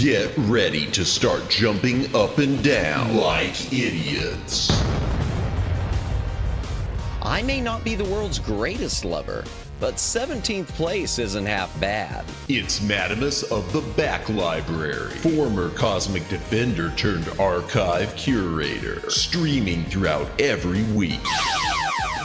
Get ready to start jumping up and down like idiots. I may not be the world's greatest lover, but 17th place isn't half bad. It's Madamus of the Back Library, former Cosmic Defender turned archive curator, streaming throughout every week.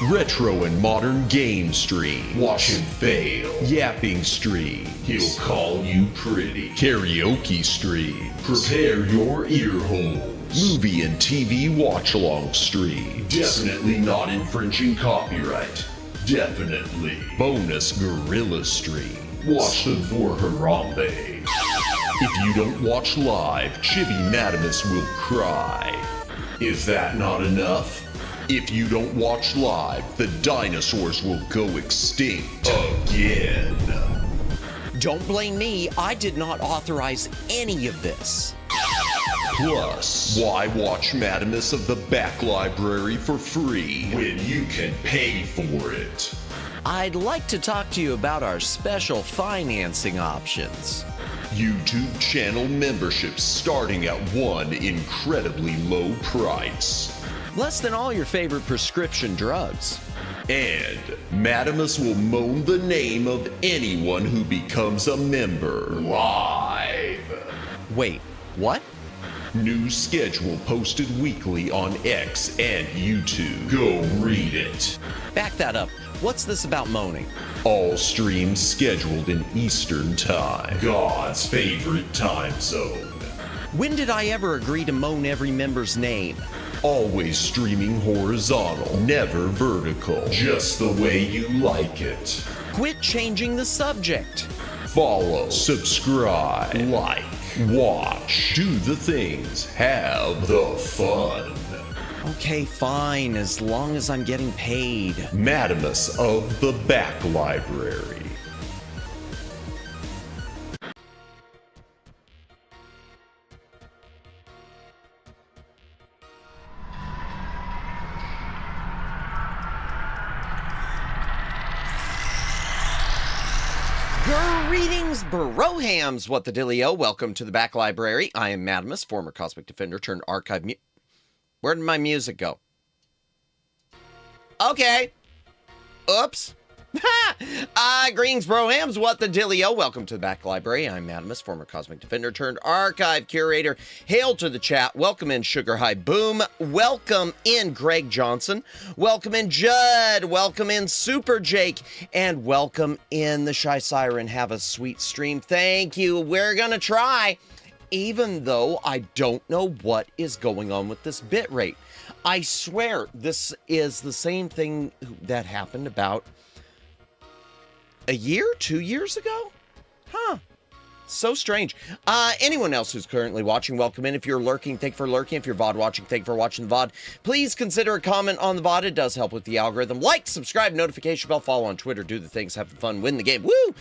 Retro and modern game stream. Watch him fail. Yapping stream. He'll call you pretty. Karaoke stream. Prepare your ear holes. Movie and TV watch-along stream. Definitely not infringing copyright. Definitely. Bonus gorilla stream. Watch them for Harambe. If you don't watch live, Chibi Madamus will cry. Is that not enough? If you don't watch live, the dinosaurs will go extinct again. Don't blame me, I did not authorize any of this. Plus, why watch Madamus of the Back Library for free when you can pay for it? I'd like to talk to you about our special financing options. YouTube channel memberships starting at one incredibly low price. Less than all your favorite prescription drugs. And Madamus will moan the name of anyone who becomes a member live. Wait, what? New schedule posted weekly on X and YouTube. Go read it. Back that up. What's this about moaning? All streams scheduled in Eastern Time, God's favorite time zone. When did I ever agree to moan every member's name? Always streaming horizontal, never vertical. Just the way you like it. Quit changing the subject. Follow, subscribe, like, watch, do the things, have the fun. Okay, fine, as long as I'm getting paid. Madamus of the Back Library. Greetings, brohams, what the dillio. Welcome to the Back Library. I am Madamus, former Cosmic Defender turned archive Where did my music go? Okay. Oops. Greetings, brohams, what the dillio. Welcome to the Back Library. I'm Madamus, former Cosmic Defender turned archive curator. Hail to the chat. Welcome in Sugar High Boom. Welcome in Greg Johnson. Welcome in Judd. Welcome in Super Jake. And welcome in the Shy Siren. Have a sweet stream. Thank you. We're gonna try, even though I don't know what is going on with this bitrate. I swear this is the same thing that happened about a year, 2 years ago? Huh. So strange. Anyone else who's currently watching, welcome in. If you're lurking, thank you for lurking. If you're VOD watching, thank you for watching the VOD. Please consider a comment on the VOD. It does help with the algorithm. Like, subscribe, notification bell, follow on Twitter, do the things, have fun, win the game. Woo!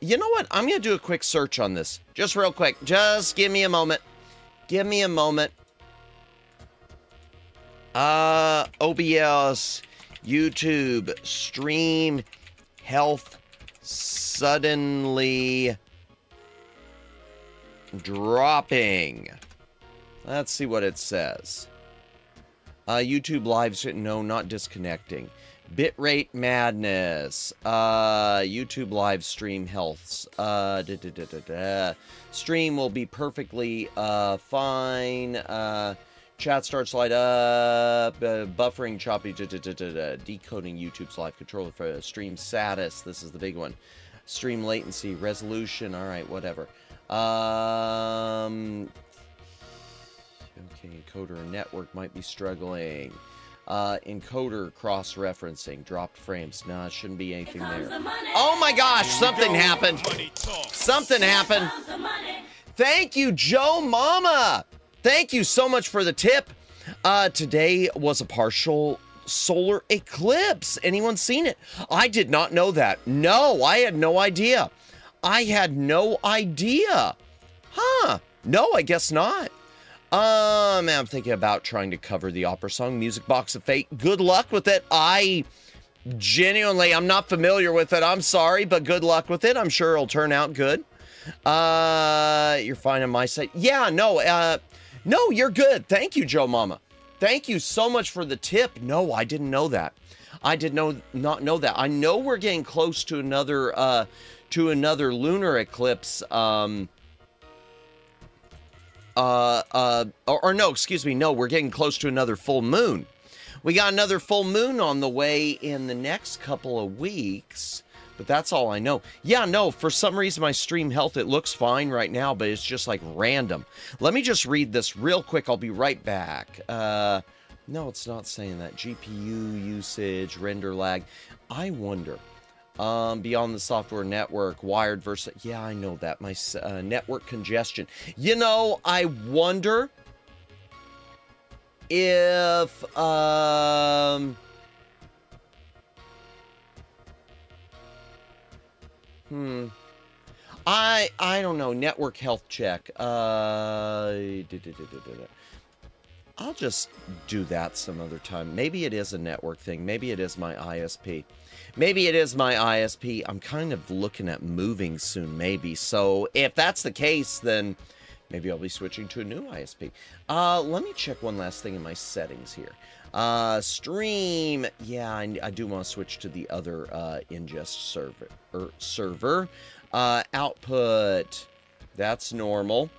You know what? I'm going to do a quick search on this. Just real quick. Just give me a moment. Give me a moment. OBS, YouTube, stream, health, suddenly dropping. Let's see what it says. YouTube lives, no, not disconnecting. Bitrate madness. YouTube live stream healths. Stream will be perfectly fine. Chat starts light up. Buffering choppy. Decoding YouTube's live controller for stream status. This is the big one. Stream latency, resolution. All right, whatever. Okay, encoder and network might be struggling. Encoder cross-referencing, dropped frames. Nah, it shouldn't be anything there. Oh my gosh, something happened. Something happened. Thank you, Joe Mama. Thank you so much for the tip. Today was a partial solar eclipse. Anyone seen it? I did not know that. No, I had no idea. I had no idea. Huh. No, I guess not. I'm thinking about trying to cover the opera song, Music Box of Fate. Good luck with it. I'm not familiar with it. I'm sorry, but good luck with it. I'm sure it'll turn out good. You're fine on my side. Yeah, no, you're good. Thank you, Joe Mama. Thank you so much for the tip. No, I didn't know that. I did not know that. I know we're getting close to another lunar eclipse. No, excuse me. No, we're getting close to another full moon. We got another full moon on the way in the next couple of weeks, but that's all I know. Yeah, no, for some reason my stream health, it looks fine right now, but it's just like random. Let me just read this real quick. I'll be right back. No, it's not saying that. GPU usage, render lag. I wonder. Beyond the software network, wired versus... Yeah, I know that. My network congestion. You know, I wonder if... I don't know. Network health check. I'll just do that some other time. Maybe it is a network thing. Maybe it is my ISP. Maybe it is my ISP. I'm kind of looking at moving soon, maybe. So if that's the case, then maybe I'll be switching to a new ISP. Let me check one last thing in my settings here. Stream. Yeah, I do want to switch to the other ingest server. Output. That's normal.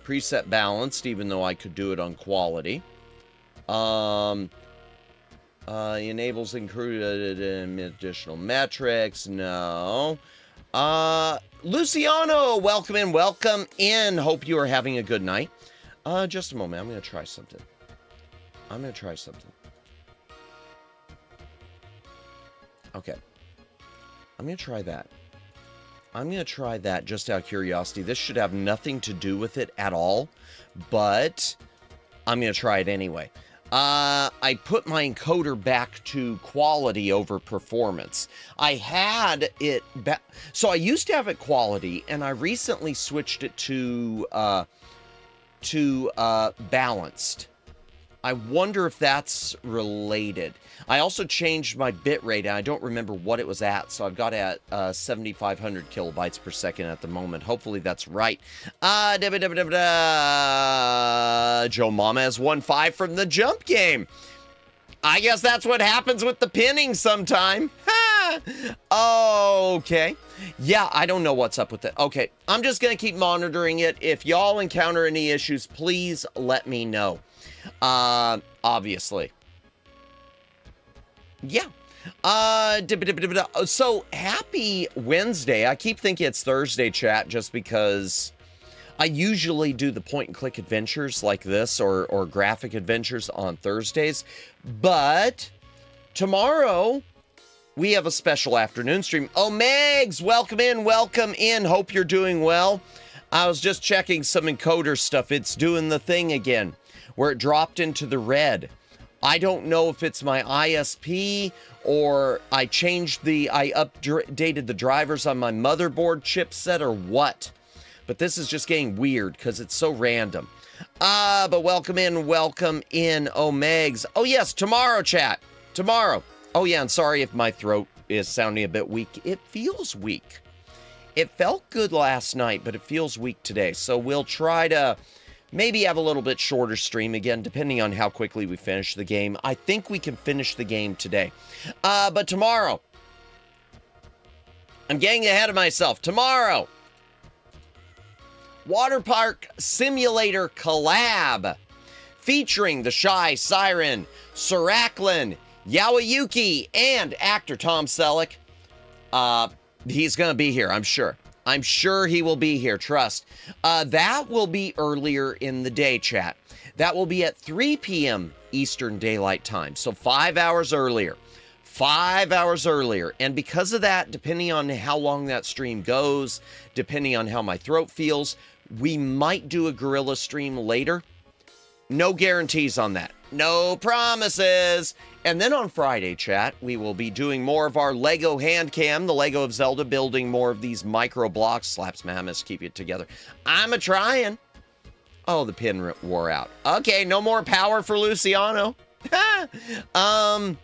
Preset balanced, even though I could do it on quality. Enables included additional metrics. No. Luciano, welcome in. Hope you are having a good night. Just a moment. I'm going to try something. Okay. I'm going to try that. Just out of curiosity. This should have nothing to do with it at all, but I'm going to try it anyway. I put my encoder back to quality over performance. I had it back. So I used to have it quality, and I recently switched it to balanced. I wonder if that's related. I also changed my bitrate, and I don't remember what it was at, so I've got it at 7,500 kilobytes per second at the moment. Hopefully that's right. Joe Mama has 1-5 from the jump game. I guess that's what happens with the pinning sometime. Okay. Yeah, I don't know what's up with it. Okay, I'm just going to keep monitoring it. If y'all encounter any issues, please let me know. Obviously. Yeah. So happy Wednesday. I keep thinking it's Thursday, chat, just because I usually do the point and click adventures like this or graphic adventures on Thursdays, but Tomorrow, we have a special afternoon stream. Oh, Megs, welcome in, welcome in. Hope you're doing well. I was just checking some encoder stuff. It's doing the thing again, where it dropped into the red. I don't know if it's my ISP or I updated the drivers on my motherboard chipset or what. But this is just getting weird because it's so random. But welcome in, oh, Megs. Oh, yes, tomorrow, chat. Tomorrow. Oh, yeah, and sorry if my throat is sounding a bit weak. It feels weak. It felt good last night, but it feels weak today. So we'll try to maybe have a little bit shorter stream again, depending on how quickly we finish the game. I think we can finish the game today. But tomorrow, I'm getting ahead of myself. Tomorrow, Water Park Simulator Collab, featuring the Shy Siren, Saraklin, Yawayuki, and actor Tom Selleck. He's going to be here, I'm sure. I'm sure he will be here, trust. That will be earlier in the day, chat. That will be at 3 p.m. Eastern Daylight Time, so 5 hours earlier. 5 hours earlier. And because of that, depending on how long that stream goes, depending on how my throat feels, we might do a guerrilla stream later. No guarantees on that. No promises. And then on Friday, chat, we will be doing more of our Lego hand cam, the Lego of Zelda, building more of these micro blocks. Slaps Mammoth, keep it together. I'm a-trying. Oh, the pin wore out. Okay, no more power for Luciano. Or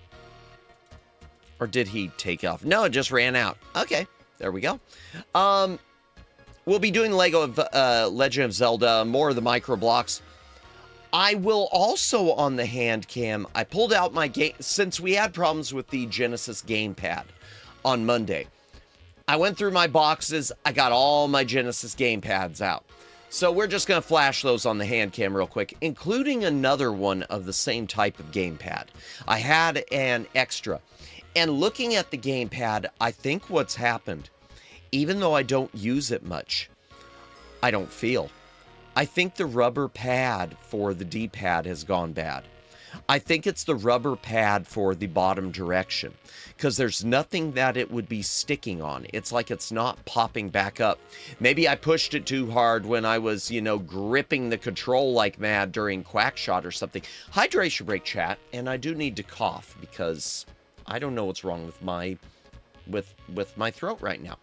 did he take off? No, it just ran out. Okay, there we go. We'll be doing Lego of Legend of Zelda, more of the micro blocks. I will also, on the hand cam, I pulled out my game, since we had problems with the Genesis gamepad on Monday. I went through my boxes, I got all my Genesis gamepads out. So we're just going to flash those on the hand cam real quick, including another one of the same type of gamepad. I had an extra. And looking at the gamepad, I think what's happened, even though I don't use it much, I don't feel. I think the rubber pad for the D-pad has gone bad. I think it's the rubber pad for the bottom direction, because there's nothing that it would be sticking on. It's like it's not popping back up. Maybe I pushed it too hard when I was, gripping the control like mad during Quackshot or something. Hydration break, chat, and I do need to cough because I don't know what's wrong with my throat right now.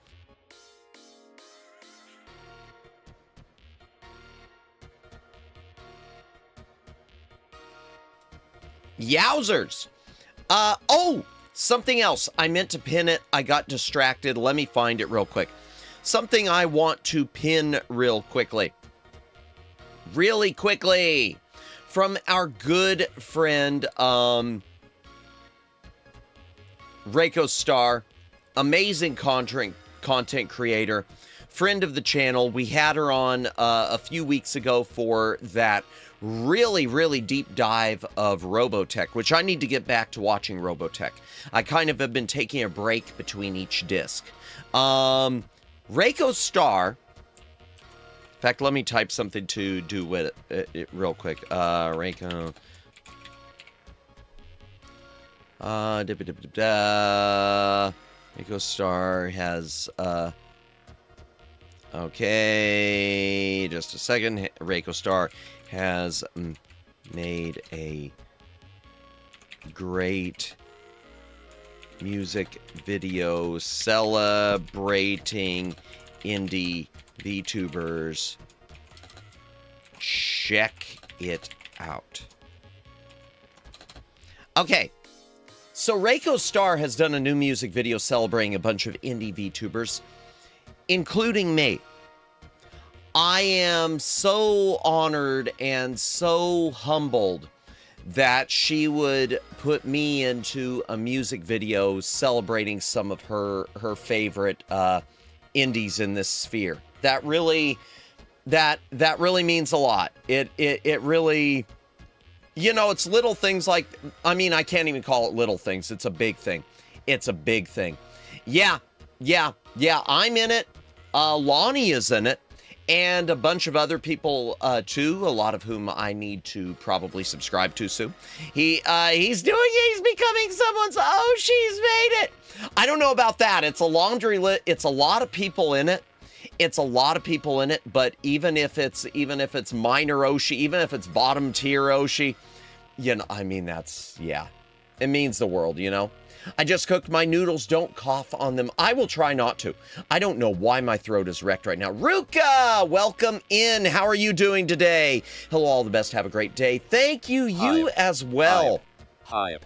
Yowzers. Oh, something else. I meant to pin it. I got distracted. Let me find it real quick. Something I want to pin real quickly. Really quickly. From our good friend, Reiko Star. Amazing content creator. Friend of the channel. We had her on a few weeks ago for that really deep dive of Robotech, which I need to get back to watching Robotech. I kind of have been taking a break between each disc. Reiko Star. In fact, let me type something to do with it real quick. Reiko. Reiko Star has, okay, just a second. Reiko Star has made a great music video celebrating indie VTubers. Check it out. Okay, so Reiko Star has done a new music video celebrating a bunch of indie VTubers, including me. I am so honored and so humbled that she would put me into a music video celebrating some of her favorite indies in this sphere. That really means a lot. It really, it's little things like, I can't even call it little things. It's a big thing. It's a big thing. Yeah, I'm in it. Lonnie is in it. and a bunch of other people too, a lot of whom I need to probably subscribe to soon. He's becoming someone's, oh, she's made it. I don't know about that. It's a laundry list. It's a lot of people in it. It's a lot of people in it, but even if it's minor Oshi, even if it's bottom tier Oshi, you know, I mean, yeah, it means the world, you know. I just cooked my noodles. Don't cough on them. I will try not to. I don't know why my throat is wrecked right now. Ruka, welcome in. How are you doing today? Hello, all the best. Have a great day. Thank you. You as well. Hi.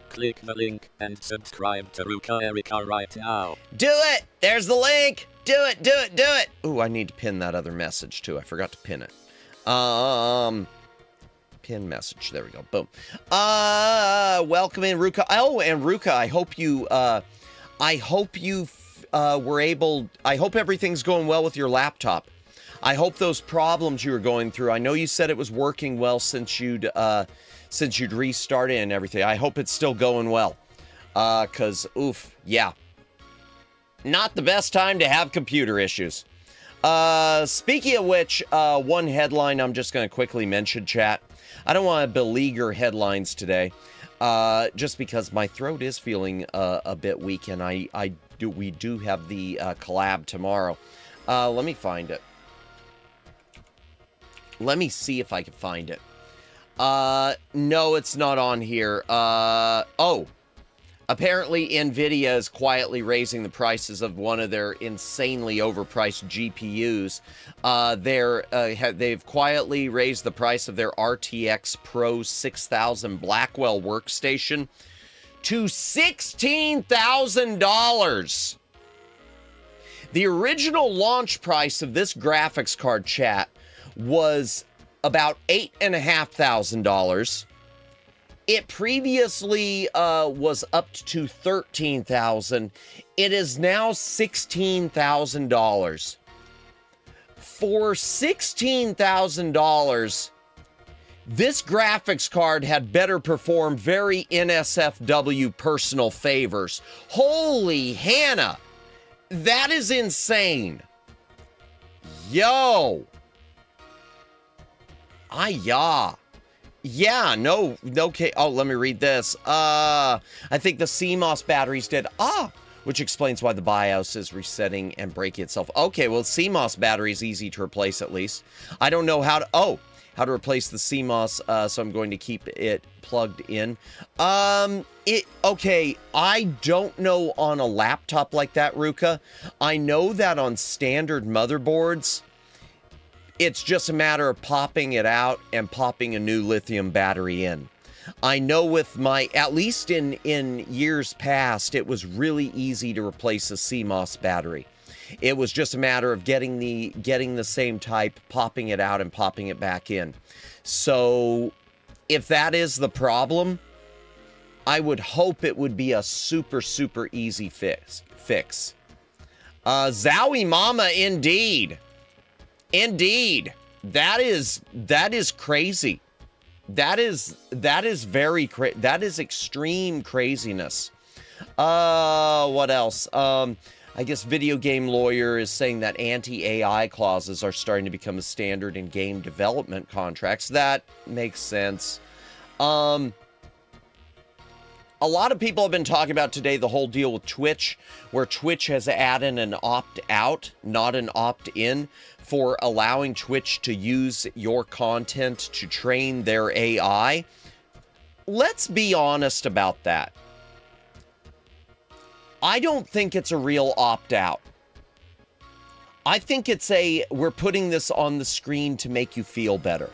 Click the link and subscribe to Ruka Erika right now. Do it. There's the link. Do it. Do it. Do it. Ooh, I need to pin that other message too. I forgot to pin it. Pin message. There we go. Boom. Welcome in, Ruka. Oh, and Ruka, I hope you were able. I hope everything's going well with your laptop. I hope those problems you were going through. I know you said it was working well since you'd restarted and everything. I hope it's still going well. 'Cause oof, yeah. Not the best time to have computer issues. Speaking of which, one headline I'm just going to quickly mention, chat. I don't want to beleaguer headlines today, just because my throat is feeling a bit weak, and we do have the collab tomorrow. Let me find it. Let me see if I can find it. No, it's not on here. Oh. Apparently, NVIDIA is quietly raising the prices of one of their insanely overpriced GPUs. They've quietly raised the price of their RTX Pro 6000 Blackwell workstation to $16,000. The original launch price of this graphics card, chat, was about $8,500. It previously was up to $13,000. It is now $16,000. For $16,000, this graphics card had better perform very NSFW personal favors. Holy Hannah! That is insane. Yo! Ah-yah. Yeah, no, okay. Oh, let me read this. I think the CMOS battery's dead. Which explains why the BIOS is resetting and breaking itself. Okay, well, CMOS battery is easy to replace at least. I don't know how to replace the CMOS, so I'm going to keep it plugged in. Okay, I don't know on a laptop like that, Ruka. I know that on standard motherboards, it's just a matter of popping it out and popping a new lithium battery in. I know with my, at least in years past, it was really easy to replace a CMOS battery. It was just a matter of getting the same type, popping it out and popping it back in. So if that is the problem, I would hope it would be a super, super easy fix. Zowie Mama, indeed. Indeed. That is crazy. That is very crazy. That is extreme craziness. What else? I guess Video Game Lawyer is saying that anti-AI clauses are starting to become a standard in game development contracts. That makes sense. A lot of people have been talking about today the whole deal with Twitch, where Twitch has added an opt-out, not an opt-in, for allowing Twitch to use your content to train their AI. Let's be honest about that. I don't think it's a real opt-out. I think it's we're putting this on the screen to make you feel better.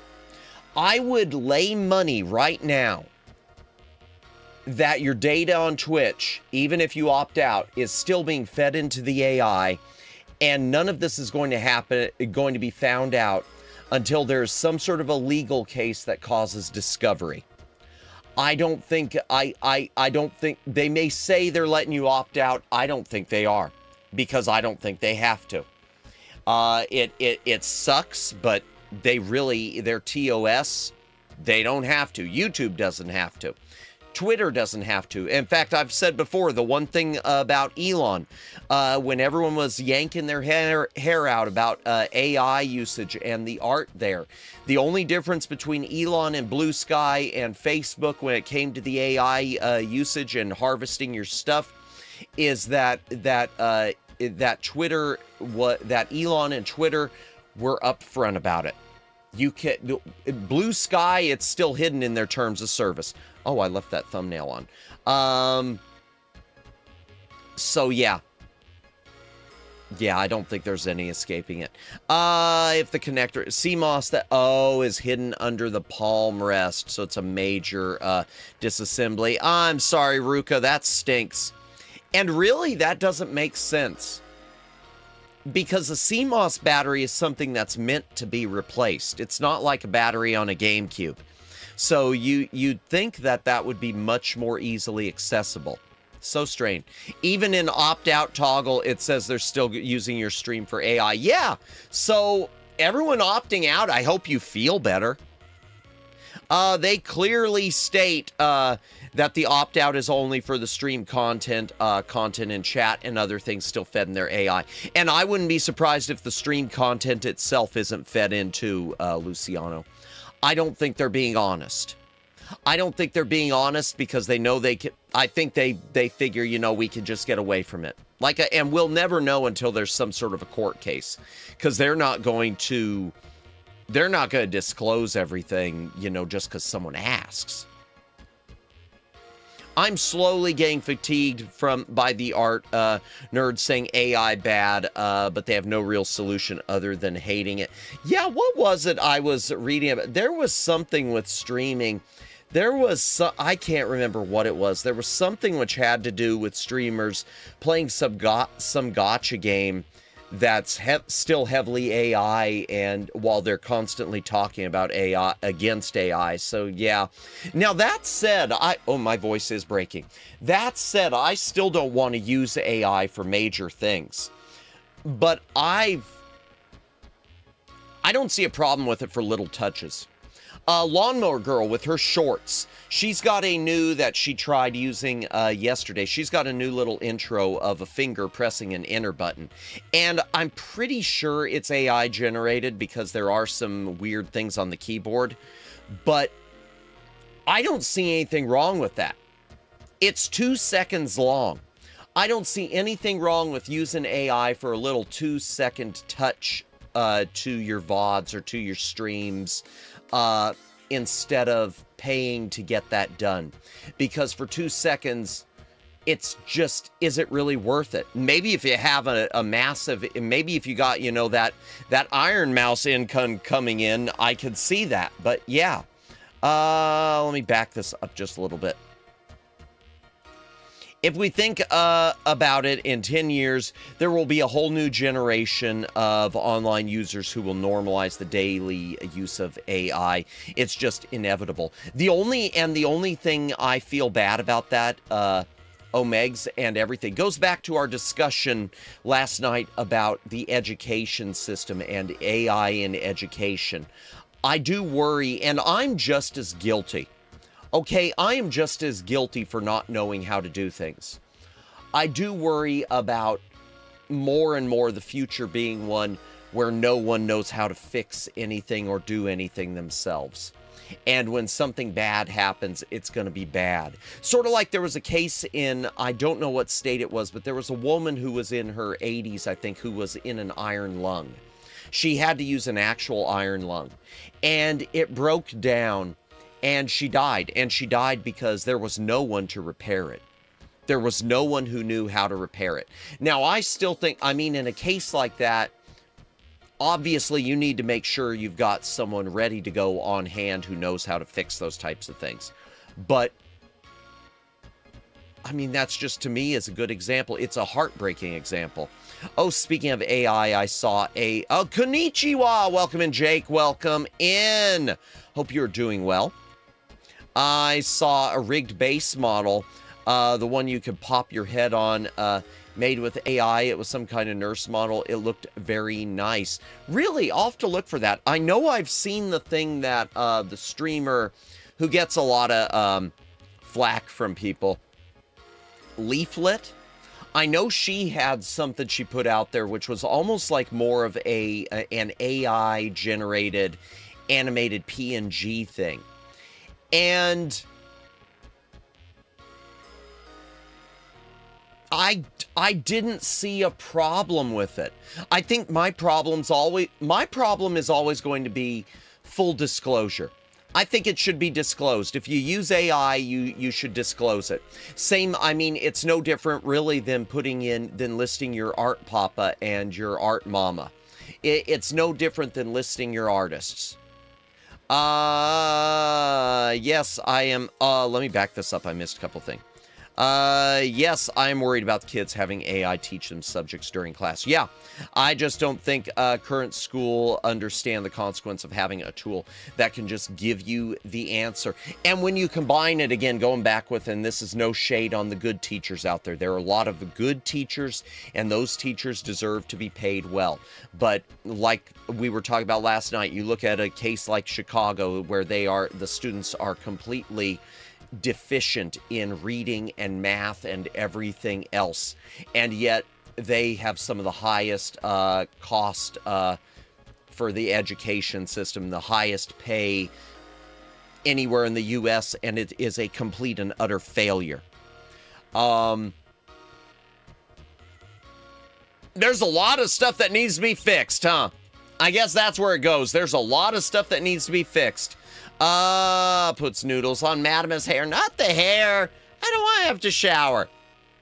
I would lay money right now that your data on Twitch, even if you opt out, is still being fed into the AI, and none of this is going to be found out until there's some sort of a legal case that causes discovery. I don't think they may say they're letting you opt out. I don't think they are, because I don't think they have to. It sucks, but their TOS, they don't have to. YouTube doesn't have to. Twitter doesn't have to. In fact, I've said before, the one thing about Elon, when everyone was yanking their hair out about AI usage and the art there, the only difference between Elon and Blue Sky and Facebook when it came to the AI usage and harvesting your stuff is that Elon and Twitter were upfront about it. You can Blue Sky, it's still hidden in their terms of service. Oh, I left that thumbnail on. So yeah. Yeah, I don't think there's any escaping it. If the connector CMOS is hidden under the palm rest, so it's a major disassembly. I'm sorry, Ruka, that stinks. And really, that doesn't make sense. Because a CMOS battery is something that's meant to be replaced. It's not like a battery on a GameCube. So you'd think that would be much more easily accessible. So strange. Even in opt-out toggle, it says they're still using your stream for AI. Yeah, so everyone opting out, I hope you feel better. They clearly state that the opt-out is only for the stream content, content in chat, and other things still fed in their AI. And I wouldn't be surprised if the stream content itself isn't fed into Luciano. I don't think they're being honest. I don't think they're being honest because they know they can. I think they figure, you know, we can just get away from it. And we'll never know until there's some sort of a court case, because they're not going to disclose everything, you know, just because someone asks. I'm slowly getting fatigued by the art nerds saying AI bad, but they have no real solution other than hating it. Yeah, what was it I was reading about? There was something with streaming. There was I can't remember what it was. There was something which had to do with streamers playing some gotcha game that's still heavily AI, and while they're constantly talking about AI against AI. So yeah. Now that said, my voice is breaking. That said, I still don't want to use AI for major things. But I don't see a problem with it for little touches. Lawnmower Girl with her shorts. She's got a new that she tried using yesterday. She's got a new little intro of a finger pressing an enter button. And I'm pretty sure it's AI generated because there are some weird things on the keyboard. But I don't see anything wrong with that. It's 2 seconds long. I don't see anything wrong with using AI for a little 2-second touch to your VODs or to your streams. Instead of paying to get that done. Because for 2 seconds, it's just, is it really worth it? Maybe if you have a massive, maybe if you got, you know, that Iron Mouse income coming in, I could see that. But yeah, let me back this up just a little bit. If we think about it, in 10 years, there will be a whole new generation of online users who will normalize the daily use of AI. It's just inevitable. The only thing I feel bad about that, Omegs and everything, goes back to our discussion last night about the education system and AI in education. I do worry, and I'm just as guilty. Okay, I am just as guilty for not knowing how to do things. I do worry about more and more the future being one where no one knows how to fix anything or do anything themselves. And when something bad happens, it's going to be bad. Sort of like there was a case in, I don't know what state it was, but there was a woman who was in her 80s, I think, who was in an iron lung. She had to use an actual iron lung. And it broke down. And she died. And she died because there was no one to repair it. There was no one who knew how to repair it. Now, I still think, I mean, in a case like that, obviously you need to make sure you've got someone ready to go on hand who knows how to fix those types of things. But, I mean, that's just, to me, is a good example. It's a heartbreaking example. Oh, speaking of AI, I saw konnichiwa! Welcome in, Jake. Welcome in. Hope you're doing well. I saw a rigged base model, the one you could pop your head on, made with AI. It was some kind of nurse model. It looked very nice. Really, I'll have to look for that. I know I've seen the thing that the streamer who gets a lot of flack from people. Leaflet. I know she had something she put out there, which was almost like more of an AI generated animated PNG thing. And I didn't see a problem with it. I think my problem is always going to be full disclosure. I think it should be disclosed. If you use AI, you should disclose it. Same, I mean, it's no different really than listing your art papa and your art mama. It's no different than listing your artists. Yes, I am. Let me back this up. I missed a couple things. Yes, I am worried about the kids having AI teach them subjects during class. Yeah, I just don't think current school understand the consequence of having a tool that can just give you the answer. And when you combine it, again, going back with, and this is no shade on the good teachers out there. There are a lot of good teachers, and those teachers deserve to be paid well. But like we were talking about last night, you look at a case like Chicago where the students are completely deficient in reading and math and everything else, and yet they have some of the highest cost for the education system, the highest pay anywhere in the US, and it is a complete and utter failure. There's a lot of stuff that needs to be fixed, huh? I guess that's where it goes. There's a lot of stuff that needs to be fixed. Puts noodles on Madame's hair. Not the hair. I don't want to have to shower.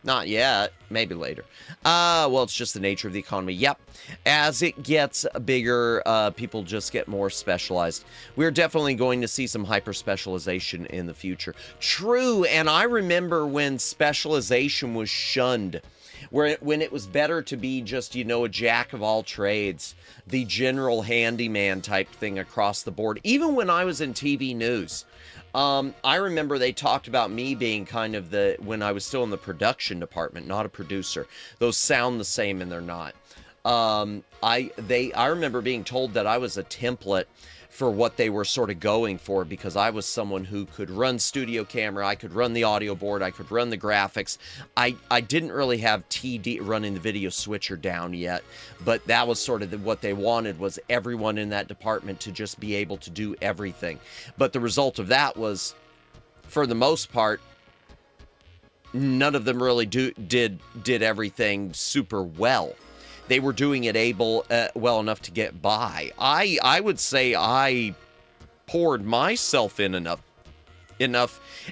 Not yet. Maybe later. Well, it's just the nature of the economy. Yep. As it gets bigger, people just get more specialized. We're definitely going to see some hyper-specialization in the future. True, and I remember when specialization was shunned. When it was better to be just, a jack of all trades, the general handyman type thing across the board. Even when I was in TV news, I remember they talked about me being kind of when I was still in the production department, not a producer. Those sound the same and they're not. I remember being told that I was a template for what they were sort of going for, because I was someone who could run studio camera, I could run the audio board, I could run the graphics. I didn't really have TD running the video switcher down yet, but that was sort of what they wanted, was everyone in that department to just be able to do everything. But the result of that was, for the most part, none of them really did everything super well. They were doing it well enough to get by. I would say I poured myself in enough,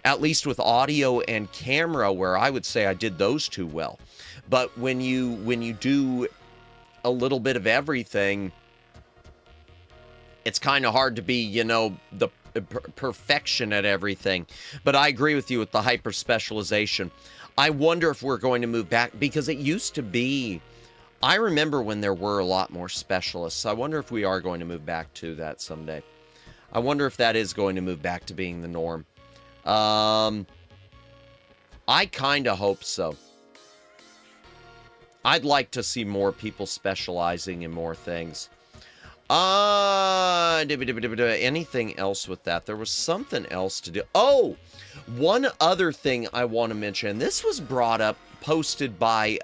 at least with audio and camera, where I would say I did those two well. But when you do a little bit of everything, it's kind of hard to be, the perfection at everything. But I agree with you with the hyper specialization. I wonder if we're going to move back, because it used to be, I remember when there were a lot more specialists. I wonder if we are going to move back to that someday. I wonder if that is going to move back to being the norm. I kind of hope so. I'd like to see more people specializing in more things. Anything else with that? There was something else to do. Oh, one other thing I want to mention. This was posted by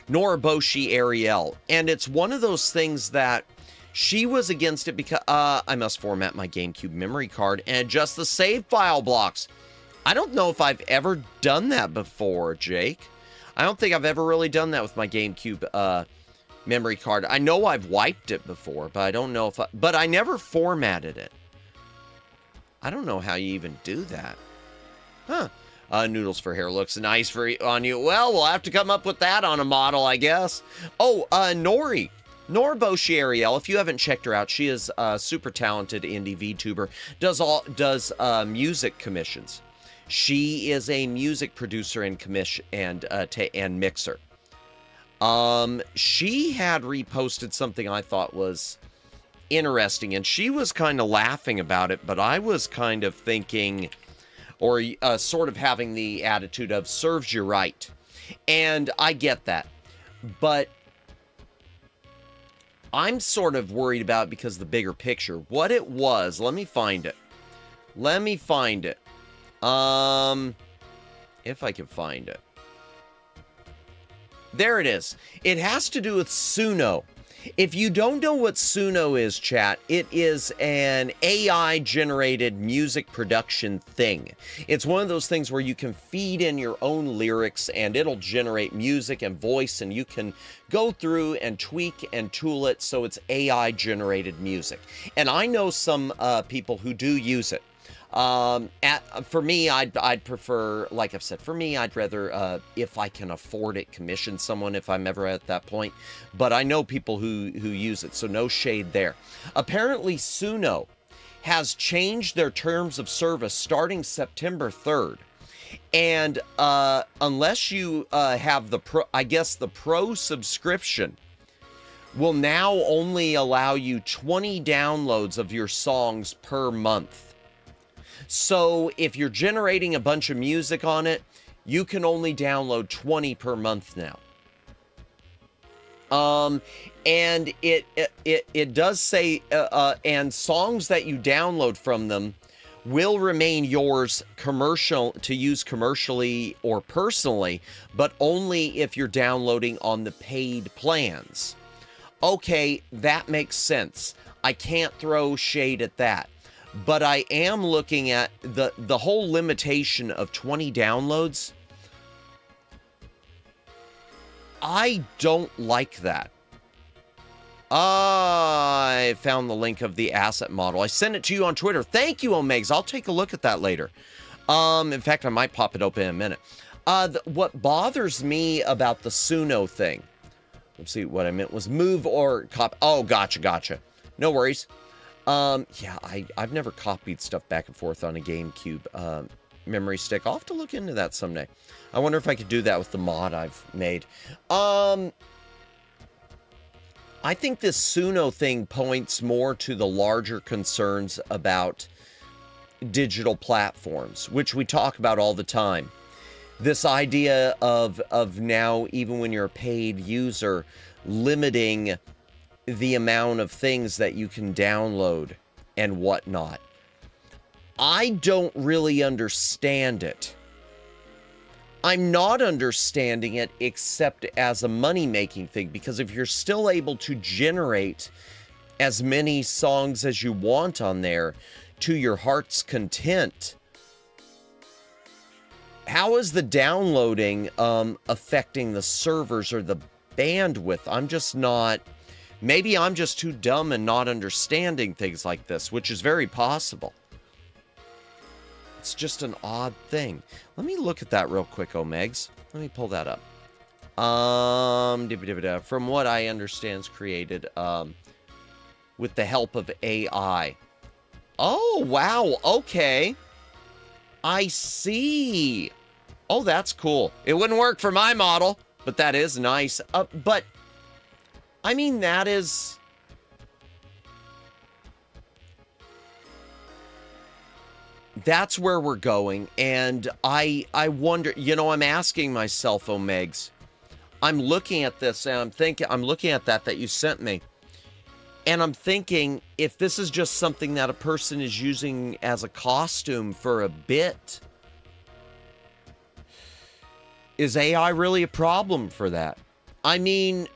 Nora Boshi Ariel, and it's one of those things that she was against it because I must format my GameCube memory card and adjust the save file blocks. I don't know if I've ever done that before, Jake. I don't think I've ever really done that with my GameCube memory card. I know I've wiped it before, but I don't know but I never formatted it. I don't know how you even do that. Huh. Noodles for hair looks nice on you. Well, we'll have to come up with that on a model, I guess. Oh, Nora Boshi Ariel, if you haven't checked her out, she is a super talented indie VTuber, does music commissions. She is a music producer and mixer. She had reposted something I thought was interesting, and she was kind of laughing about it, but I was kind of thinking, or sort of having the attitude of, serves you right. And I get that. But I'm sort of worried about it because of the bigger picture. What it was, let me find it. If I can find it. There it is. It has to do with Suno. If you don't know what Suno is, chat, it is an AI-generated music production thing. It's one of those things where you can feed in your own lyrics and it'll generate music and voice, and you can go through and tweak and tool it so it's AI-generated music. And I know some people who do use it. For me, I'd prefer, like I've said, for me, I'd rather, if I can afford it, commission someone if I'm ever at that point. But I know people who use it, so no shade there. Apparently, Suno has changed their terms of service starting September 3rd. And unless you have the pro subscription, will now only allow you 20 downloads of your songs per month. So if you're generating a bunch of music on it, you can only download 20 per month now. And it does say, and songs that you download from them will remain yours to use commercially or personally, but only if you're downloading on the paid plans. Okay, that makes sense. I can't throw shade at that. But I am looking at the whole limitation of 20 downloads. I don't like that. I found the link of the asset model. I sent it to you on Twitter. Thank you, Omegs. I'll take a look at that later. In fact, I might pop it open in a minute. What bothers me about the Suno thing. Let's see, what I meant was move or copy. Oh, gotcha. No worries. Yeah, I've never copied stuff back and forth on a GameCube memory stick. I'll have to look into that someday. I wonder if I could do that with the mod I've made. I think this Suno thing points more to the larger concerns about digital platforms, which we talk about all the time. This idea of now, even when you're a paid user, limiting the amount of things that you can download and whatnot. I don't really understand it. I'm not understanding it except as a money-making thing, because if you're still able to generate as many songs as you want on there to your heart's content, how is the downloading affecting the servers or the bandwidth? I'm just not... Maybe I'm just too dumb and not understanding things like this, which is very possible. It's just an odd thing. Let me look at that real quick, Omegs. Let me pull that up. From what I understand is created with the help of AI. Oh, wow. Okay. I see. Oh, that's cool. It wouldn't work for my model, but that is nice. But... I mean, that's where we're going, and I wonder, I'm asking myself, Omegs, I'm looking at this, and I'm looking at that you sent me, and I'm thinking, if this is just something that a person is using as a costume for a bit, is AI really a problem for that? I mean...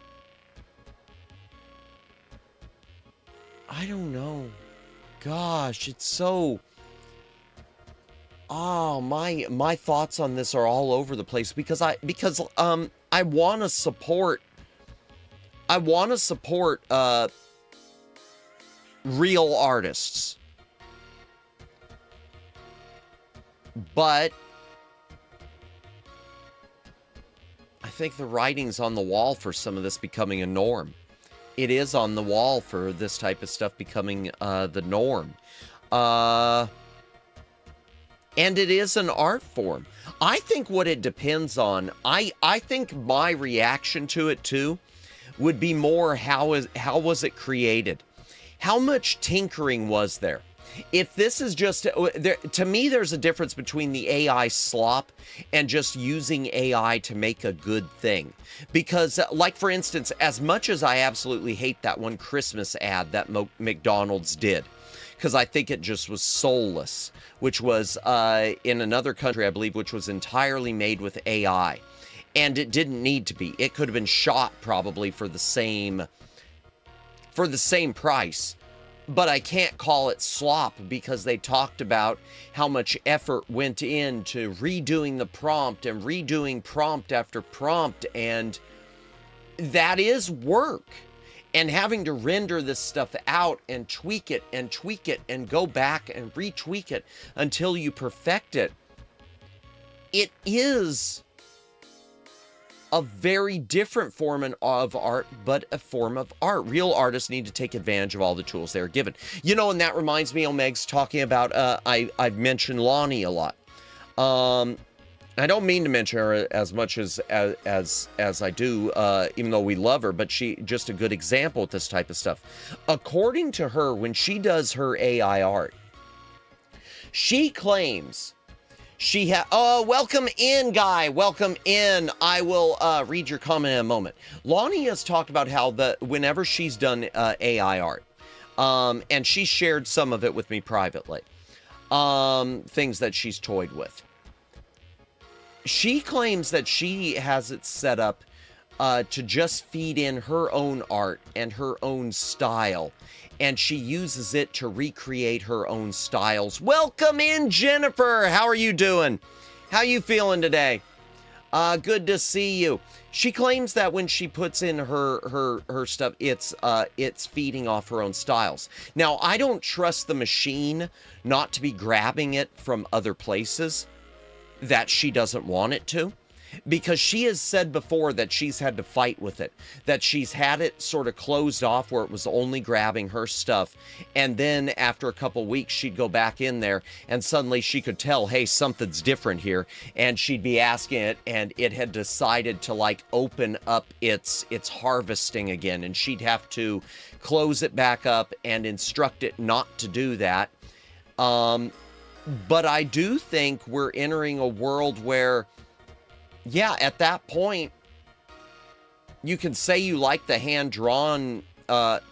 I don't know. Gosh, it's so... Oh, my thoughts on this are all over the place because I want to support real artists. But I think the writing's on the wall for some of this becoming a norm. It is on the wall for this type of stuff becoming the norm. And it is an art form. I think what it depends on, I think my reaction to it too would be more how was it created? How much tinkering was there? If this is just, to me, there's a difference between the AI slop and just using AI to make a good thing. Because, like, for instance, as much as I absolutely hate that one Christmas ad that McDonald's did, because I think it just was soulless, which was in another country, I believe, which was entirely made with AI. And it didn't need to be. It could have been shot probably for the same price. But I can't call it slop because they talked about how much effort went into redoing the prompt and redoing prompt after prompt, and that is work. And having to render this stuff out and tweak it and go back and retweak it until you perfect it, it is a very different form of art, but a form of art. Real artists need to take advantage of all the tools they're given. You know, and that reminds me, Omeg's talking about, I've mentioned Lonnie a lot. I don't mean to mention her as much as I do, even though we love her, but she just a good example with this type of stuff. According to her, when she does her AI art, she claims welcome in, Guy. Welcome in. I will read your comment in a moment. Lonnie has talked about how whenever she's done AI art, and she shared some of it with me privately, things that she's toyed with. She claims that she has it set up to just feed in her own art and her own style, and she uses it to recreate her own styles. Welcome in, Jennifer. How are you doing? How you feeling today? Good to see you. She claims that when she puts in her stuff, it's feeding off her own styles. Now, I don't trust the machine not to be grabbing it from other places that she doesn't want it to, because she has said before that she's had to fight with it, that she's had it sort of closed off where it was only grabbing her stuff, and then after a couple weeks she'd go back in there and suddenly she could tell, hey, something's different here, and she'd be asking it, and it had decided to like open up its harvesting again, and she'd have to close it back up and instruct it not to do that. But I do think we're entering a world where, yeah, at that point, you can say you like the hand-drawn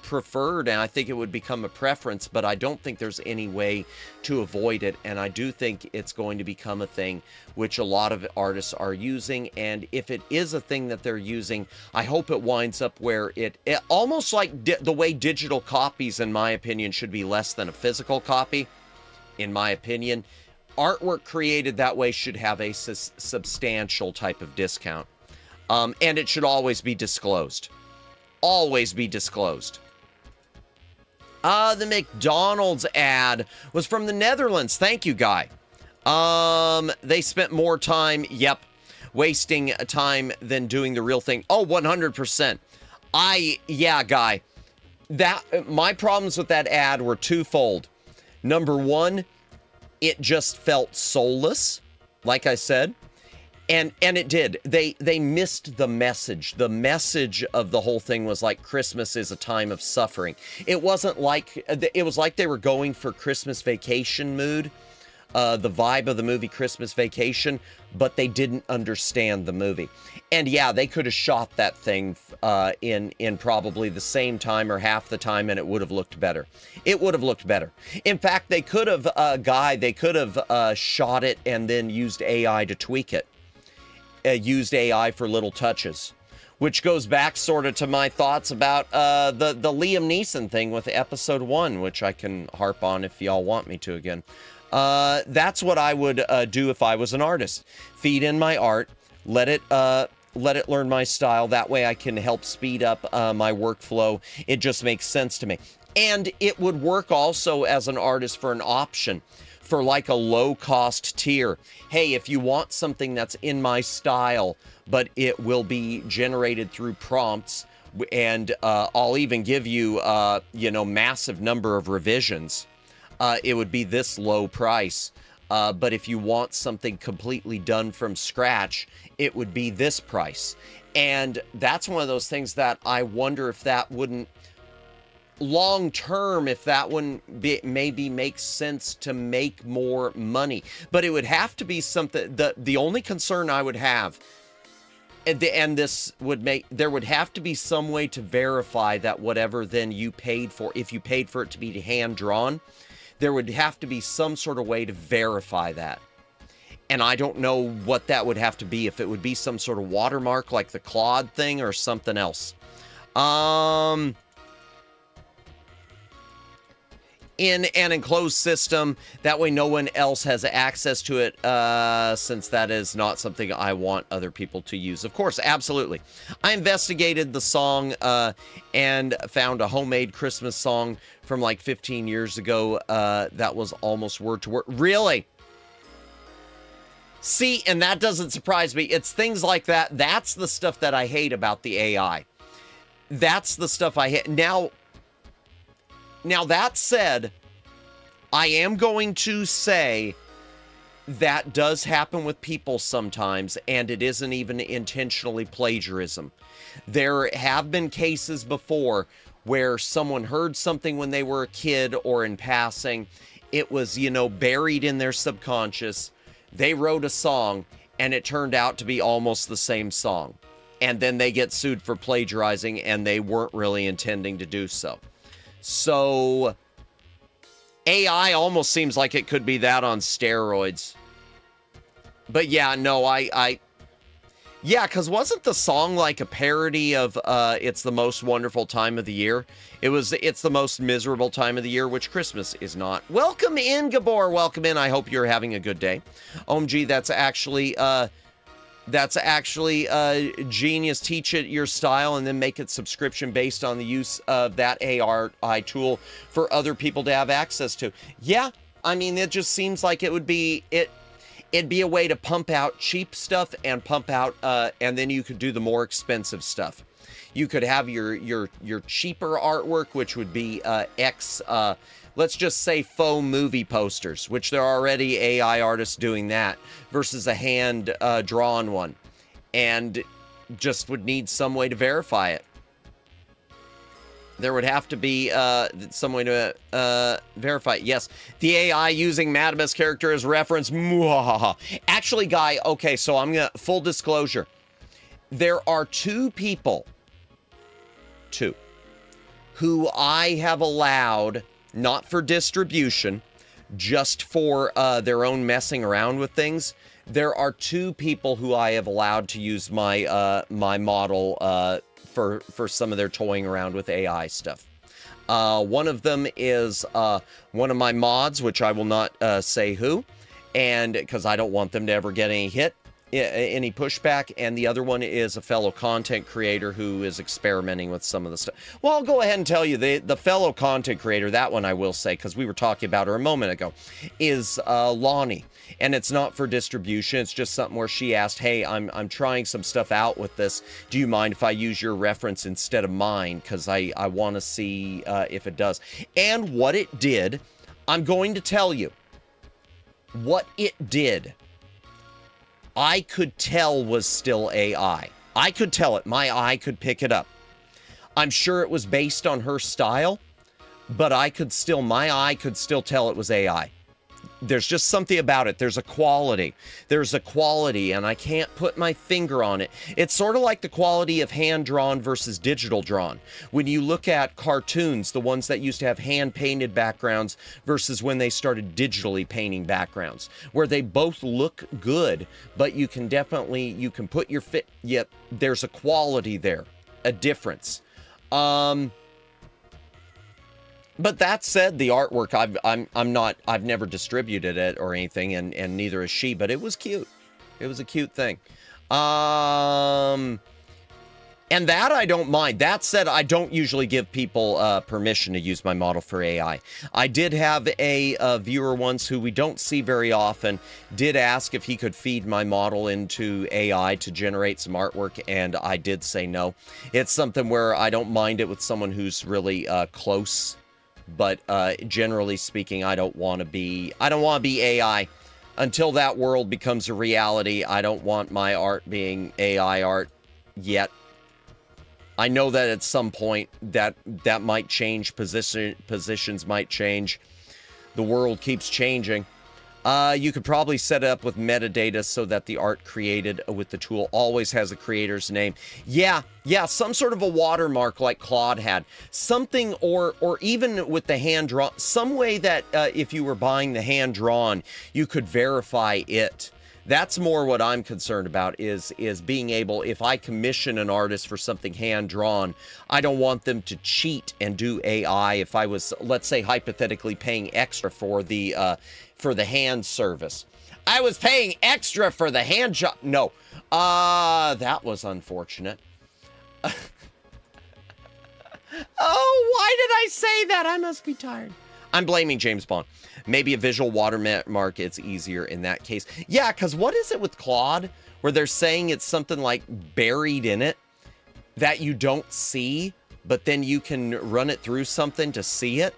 preferred, and I think it would become a preference, but I don't think there's any way to avoid it, and I do think it's going to become a thing which a lot of artists are using, and if it is a thing that they're using, I hope it winds up where it almost like the way digital copies, in my opinion, should be less than a physical copy. In my opinion, artwork created that way should have a substantial type of discount. And it should always be disclosed. Always be disclosed. The McDonald's ad was from the Netherlands. Thank you, Guy. They spent more time, wasting time than doing the real thing. Oh, 100%. Yeah, Guy. My problems with that ad were twofold. Number one, it just felt soulless, like I said, and it did. They missed the message. The message of the whole thing was like Christmas is a time of suffering. It wasn't like, it was like they were going for Christmas Vacation mood, the vibe of the movie Christmas Vacation, but they didn't understand the movie. And yeah, they could have shot that thing in probably the same time or half the time, and it would have looked better. It would have looked better. In fact, they could have, they could have shot it and then used AI to tweak it. Used AI for little touches, which goes back sort of to my thoughts about the Liam Neeson thing with episode 1, which I can harp on if y'all want me to again. That's what I would do if I was an artist. Feed in my art, let it learn my style. That way I can help speed up my workflow. It just makes sense to me. And it would work also as an artist for an option, for like a low-cost tier. Hey, if you want something that's in my style, but it will be generated through prompts, and I'll even give you, massive number of revisions, it would be this low price. But if you want something completely done from scratch, it would be this price. And that's one of those things that I wonder if that wouldn't, long term, if that wouldn't maybe make sense to make more money. But it would have to be something, the only concern I would have, and this would make, there would have to be some way to verify that whatever then you paid for, if you paid for it to be hand drawn, there would have to be some sort of way to verify that. And I don't know what that would have to be, if it would be some sort of watermark like the Claude thing or something else. In an enclosed system, that way no one else has access to it, since that is not something I want other people to use. Of course, absolutely. I investigated the song and found a homemade Christmas song from like 15 years ago that was almost word to word. Really? See, and that doesn't surprise me. It's things like that. That's the stuff that I hate about the AI. That's the stuff I hate. Now that said, I am going to say that does happen with people sometimes, and it isn't even intentionally plagiarism. There have been cases before where someone heard something when they were a kid or in passing. It was, buried in their subconscious. They wrote a song, and it turned out to be almost the same song. And then they get sued for plagiarizing, and they weren't really intending to do so. So, AI almost seems like it could be that on steroids. But yeah, no, yeah, because wasn't the song like a parody of It's the Most Wonderful Time of the Year? It's the most miserable time of the year, which Christmas is not. Welcome in, Gabor. Welcome in. I hope you're having a good day. OMG, that's actually genius. Teach it your style and then make it subscription based on the use of that AI tool for other people to have access to. Yeah, I mean, it just seems like it'd be a way to pump out cheap stuff and pump out, and then you could do the more expensive stuff. You could have your cheaper artwork, which would be let's just say faux movie posters, which there are already AI artists doing that, versus a hand drawn one, and just would need some way to verify it. There would have to be some way to verify it. Yes, the AI using Madamus character as reference. Mwahaha. Actually, Guy, okay, so I'm going to, full disclosure. There are two people, who I have allowed, not for distribution, just for their own messing around with things. There are two people who I have allowed to use my my model for some of their toying around with AI stuff. One of them is one of my mods, which I will not say who, and because I don't want them to ever get any pushback, and the other one is a fellow content creator who is experimenting with some of the stuff. Well, I'll go ahead and tell you, the fellow content creator, that one I will say, because we were talking about her a moment ago, is Lonnie. And it's not for distribution. It's just something where she asked, hey, I'm trying some stuff out with this. Do you mind if I use your reference instead of mine? Because I want to see if it does. And what it did, I'm going to tell you. What it did, I could tell was still AI. I could tell it. My eye could pick it up. I'm sure it was based on her style, but my eye could still tell it was AI. There's just something about it. There's a quality. And I can't put my finger on it. It's sort of like the quality of hand-drawn versus digital-drawn. When you look at cartoons, the ones that used to have hand-painted backgrounds versus when they started digitally painting backgrounds, where they both look good, but you can put your yep, there's a quality there, a difference. But that said, the artwork, I've never distributed it or anything, and neither has she, but it was cute. It was a cute thing. And that I don't mind. That said, I don't usually give people permission to use my model for AI. I did have a viewer once who we don't see very often, did ask if he could feed my model into AI to generate some artwork, and I did say no. It's something where I don't mind it with someone who's really close. But generally speaking, I don't want to be AI. Until that world becomes a reality, I don't want my art being AI art yet. I know that at some point that might change, positions might change. The world keeps changing. You could probably set it up with metadata so that the art created with the tool always has the creator's name. Yeah, some sort of a watermark like Claude had. Something, or even with the hand-drawn, some way that if you were buying the hand-drawn, you could verify it. That's more what I'm concerned about is being able, if I commission an artist for something hand-drawn, I don't want them to cheat and do AI if I was, let's say, hypothetically paying extra for the hand service. I was paying extra for the hand job. No. That was unfortunate. Oh, why did I say that? I must be tired. I'm blaming James Bond. Maybe a visual watermark, it's easier in that case. Yeah, because what is it with Claude where they're saying it's something like buried in it that you don't see, but then you can run it through something to see it?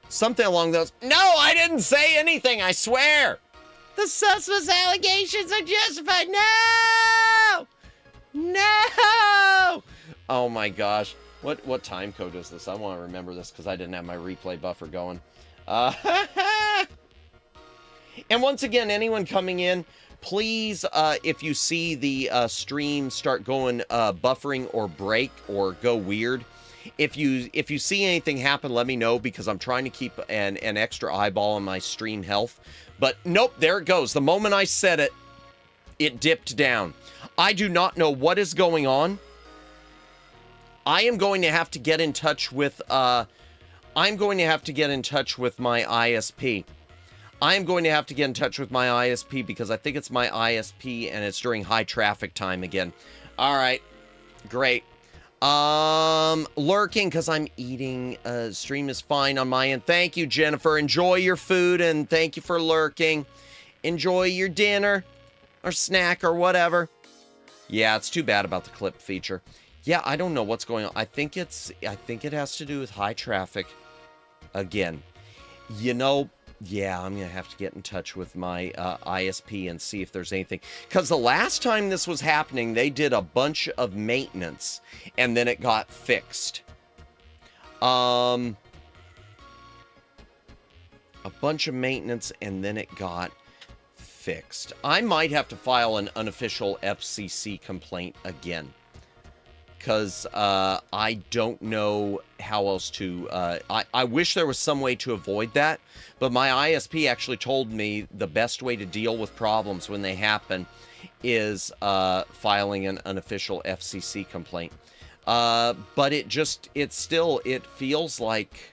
Something along those. No, I didn't say anything, I swear. The suspect's allegations are justified. No! No! Oh my gosh. What time code is this? I want to remember this because I didn't have my replay buffer going. And once again, anyone coming in, please, if you see the stream start going buffering or break or go weird, if you see anything happen, let me know because I'm trying to keep an extra eyeball on my stream health. But nope, there it goes. The moment I said it, it dipped down. I do not know what is going on. I am going to have to get in touch with my ISP. I am going to have to get in touch with my ISP because I think it's my ISP and it's during high traffic time again. All right, great. Lurking because I'm eating. Stream is fine on my end. Thank you, Jennifer. Enjoy your food and thank you for lurking. Enjoy your dinner or snack or whatever. Yeah, it's too bad about the clip feature. Yeah, I don't know what's going on. I think it has to do with high traffic again. You know, yeah, I'm going to have to get in touch with my ISP and see if there's anything. Because the last time this was happening, they did a bunch of maintenance, and then it got fixed. A bunch of maintenance, and then it got fixed. I might have to file an unofficial FCC complaint again. Because I don't know how else to... I wish there was some way to avoid that, but my ISP actually told me the best way to deal with problems when they happen is filing an unofficial FCC complaint. But it feels like...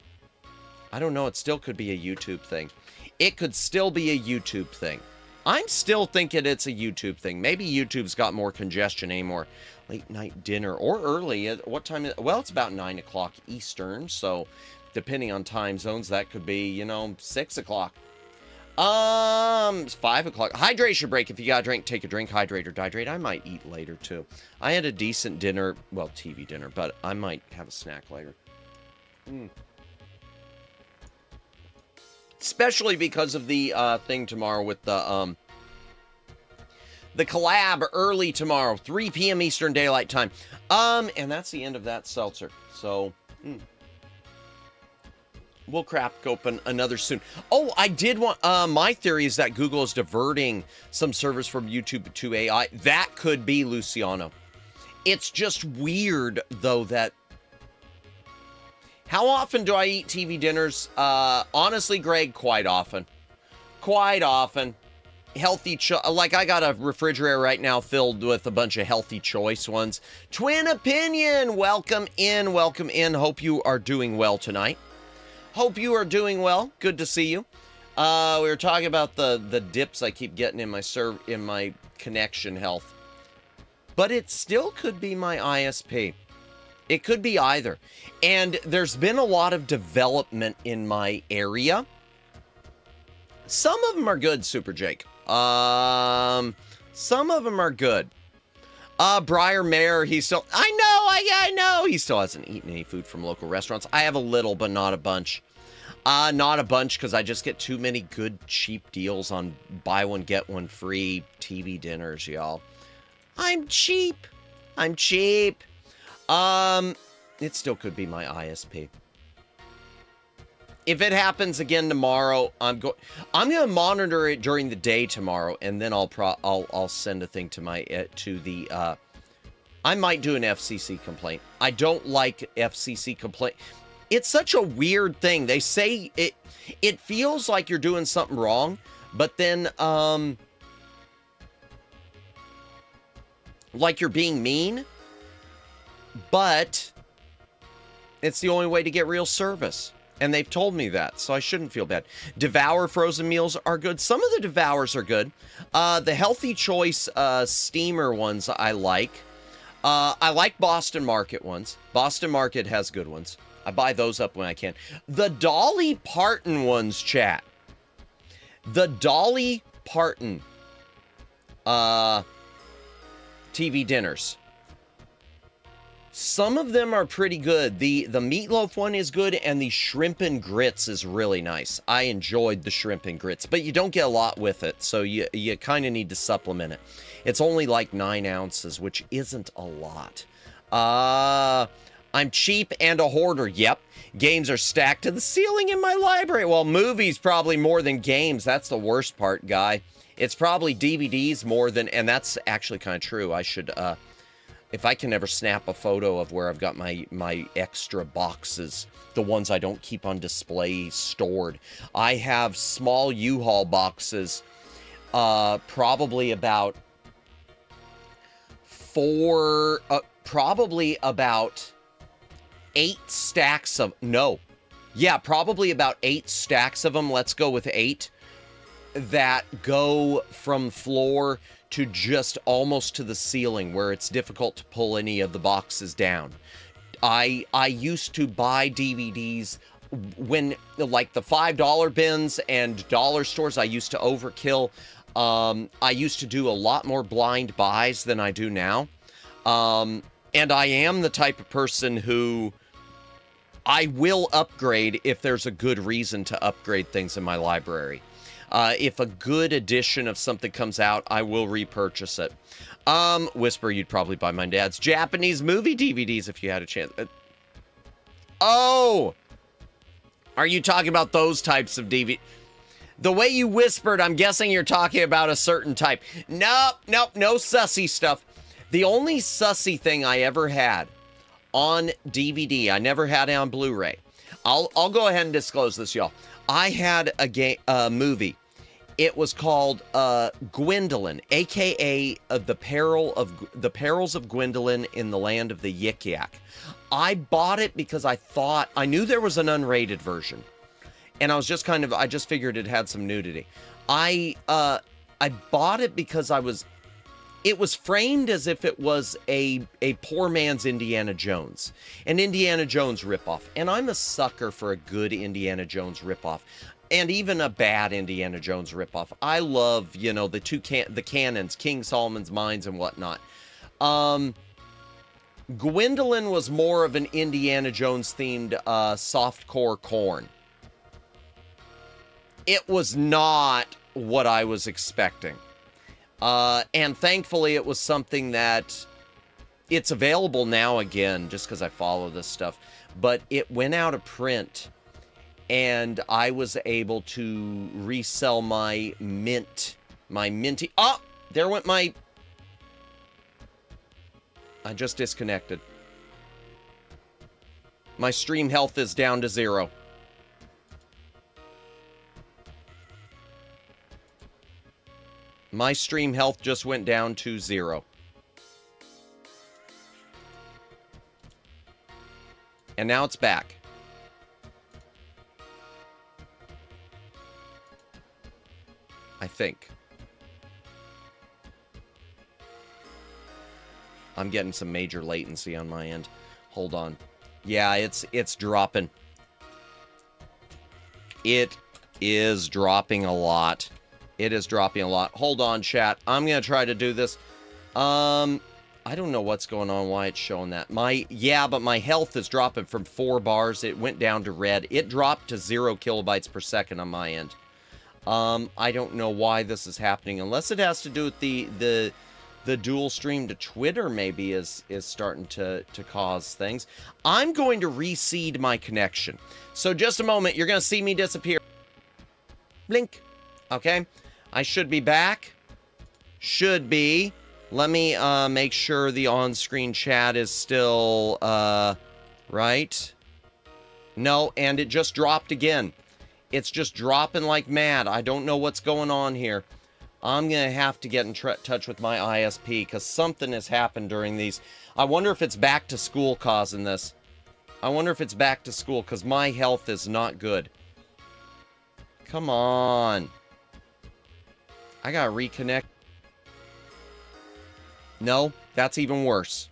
I don't know, it still could be a YouTube thing. It could still be a YouTube thing. I'm still thinking it's a YouTube thing. Maybe YouTube's got more congestion anymore. Late night dinner or early. What time is it? Well, it's about 9 o'clock Eastern. So depending on time zones, that could be, 6 o'clock. It's 5 o'clock. Hydration break. If you got a drink, take a drink. Hydrate or dihydrate. I might eat later too. I had a decent dinner. Well, TV dinner, but I might have a snack later. Especially because of the thing tomorrow with the collab early tomorrow, 3 p.m. Eastern Daylight Time. And that's the end of that seltzer. So, we'll crack open another soon. Oh, I did want, my theory is that Google is diverting some servers from YouTube to AI. That could be Luciano. It's just weird, though, that... How often do I eat TV dinners? Honestly, Greg, quite often. Quite often. Healthy, like I got a refrigerator right now filled with a bunch of healthy choice ones. Twin Opinion, welcome in, welcome in. Hope you are doing well tonight. Hope you are doing well. Good to see you. We were talking about the dips I keep getting in my connection health. But it still could be my ISP. It could be either. And there's been a lot of development in my area. Some of them are good, Super Jake. Some of them are good. Briar Mayer, I know, he still hasn't eaten any food from local restaurants. I have a little, but not a bunch. Not a bunch, because I just get too many good, cheap deals on buy one, get one free TV dinners, y'all. I'm cheap. It still could be my ISP. If it happens again tomorrow, I'm going to monitor it during the day tomorrow, and then I'll send a thing to my I might do an FCC complaint. I don't like FCC complaint. It's such a weird thing. They say it feels like you're doing something wrong, but then like you're being mean, but it's the only way to get real service. And they've told me that, so I shouldn't feel bad. Devour frozen meals are good. Some of the Devours are good. The Healthy Choice steamer ones I like. I like Boston Market ones. Boston Market has good ones. I buy those up when I can. The Dolly Parton ones, chat. The Dolly Parton TV dinners. Some of them are pretty good. The meatloaf one is good, and the shrimp and grits is really nice. I enjoyed the shrimp and grits, but you don't get a lot with it, so you kind of need to supplement it. It's only like 9 ounces, which isn't a lot. I'm cheap and a hoarder. Yep. Games are stacked to the ceiling in my library. Well, movies probably more than games. That's the worst part, guy. It's probably DVDs more than, and that's actually kind of true. I should, if I can ever snap a photo of where I've got my extra boxes, the ones I don't keep on display stored. I have small U-Haul boxes, probably about probably about 8 stacks of, no. Yeah, probably about 8 stacks of them. Let's go with 8 that go from floor to just almost to the ceiling where it's difficult to pull any of the boxes down. I used to buy DVDs when, like, the $5 bins and dollar stores, I used to overkill. I used to do a lot more blind buys than I do now. And I am the type of person who I will upgrade if there's a good reason to upgrade things in my library. If a good edition of something comes out, I will repurchase it. Whisper, you'd probably buy my dad's Japanese movie DVDs if you had a chance. Oh! Are you talking about those types of DVD? The way you whispered, I'm guessing you're talking about a certain type. Nope, no sussy stuff. The only sussy thing I ever had on DVD, I never had it on Blu-ray. I'll go ahead and disclose this, y'all. I had a movie. It was called Gwendolyn, aka the Perils of Gwendolyn in the Land of the Yik Yak. I bought it because I knew there was an unrated version, and I just figured it had some nudity. I bought it because it was framed as if it was a poor man's Indiana Jones, an Indiana Jones ripoff. And I'm a sucker for a good Indiana Jones ripoff, and even a bad Indiana Jones ripoff. I love, the canons, King Solomon's Mines and whatnot. Gwendolyn was more of an Indiana Jones themed softcore corn. It was not what I was expecting. And thankfully it was something that it's available now again, just because I follow this stuff, but it went out of print and I was able to resell my minty. Oh, there went I just disconnected. My stream health is down to 0. My stream health just went down to 0. And now it's back. I think. I'm getting some major latency on my end. Hold on. Yeah, it's dropping. It is dropping a lot. It is dropping a lot. Hold on, chat. I'm going to try to do this. I don't know what's going on, why it's showing that. But my health is dropping from 4 bars. It went down to red. It dropped to 0 kilobytes per second on my end. I don't know why this is happening, unless it has to do with the the dual stream to Twitter maybe is starting to cause things. I'm going to reseed my connection. So just a moment, you're going to see me disappear. Blink. Okay. I should be back. Should be. Let me make sure the on-screen chat is still right. No, and it just dropped again. It's just dropping like mad. I don't know what's going on here. I'm going to have to get in touch with my ISP because something has happened during these. I wonder if it's back to school causing this. I wonder if it's back to school because my health is not good. Come on. I got to reconnect. No, that's even worse.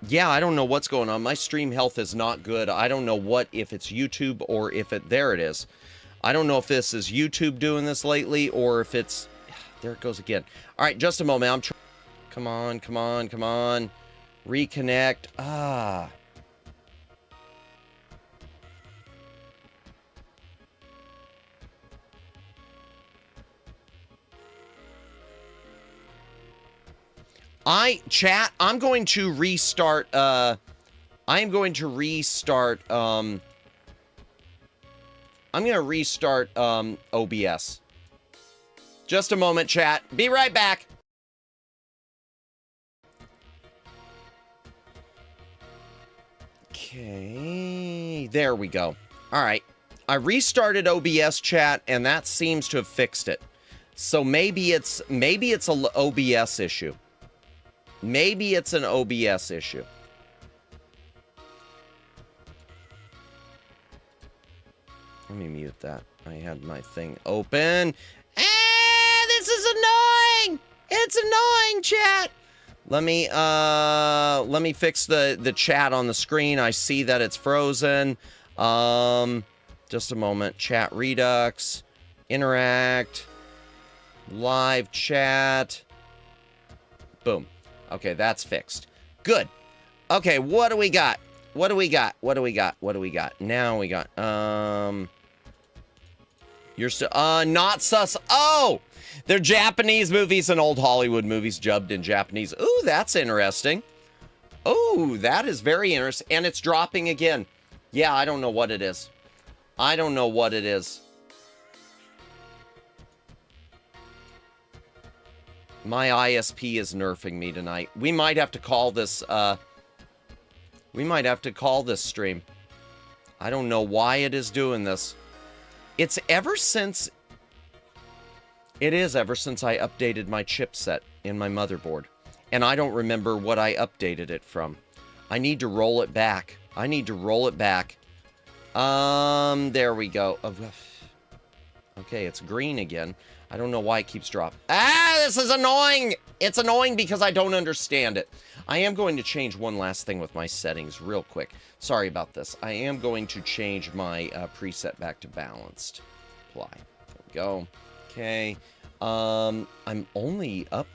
Yeah, I don't know what's going on. My stream health is not good. I don't know if it's YouTube or if it... There it is. I don't know if this is YouTube doing this lately or if it's... There it goes again. All right, just a moment. I'm trying... Come on, come on, come on. Reconnect. Ah. I'm going to restart, I'm going to restart OBS. Just a moment, chat. Be right back. Okay, there we go. All right. I restarted OBS, chat, and that seems to have fixed it. So maybe it's an OBS issue. Maybe it's an OBS issue. Let me mute that. I had my thing open. Ah, this is annoying. It's annoying, chat. Let me fix the chat on the screen. I see that it's frozen. Just a moment. Chat Redux, interact, live chat. Boom. Okay, that's fixed. Good. Okay, what do we got? What do we got? What do we got? What do we got? Now we got, you're still, not sus. Oh! They're Japanese movies and old Hollywood movies dubbed in Japanese. Ooh, that's interesting. Ooh, that is very interesting. And it's dropping again. Yeah, I don't know what it is. I don't know what it is. My ISP is nerfing me tonight. We might have to call this, we might have to call this stream. I don't know why it is doing this. It's ever since... It is ever since I updated my chipset in my motherboard. And I don't remember what I updated it from. I need to roll it back. I need to roll it back. There we go. Okay, it's green again. I don't know why it keeps dropping. Ah, this is annoying! It's annoying because I don't understand it. I am going to change one last thing with my settings real quick. Sorry about this. I am going to change my preset back to balanced. Apply. There we go. Okay. I'm only up...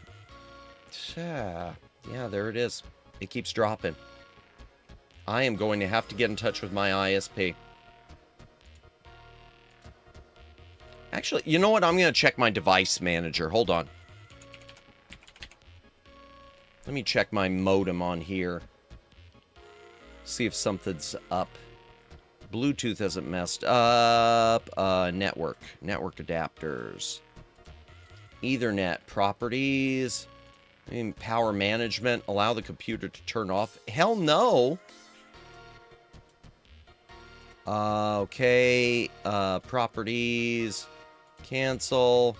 Yeah, there it is. It keeps dropping. I am going to have to get in touch with my ISP. Actually, you know what? I'm going to check my device manager. Hold on. Let me check my modem on here. See if something's up. Bluetooth hasn't messed up. Network adapters. Ethernet properties. Power management. Allow the computer to turn off. Hell no. Okay. Properties. Cancel.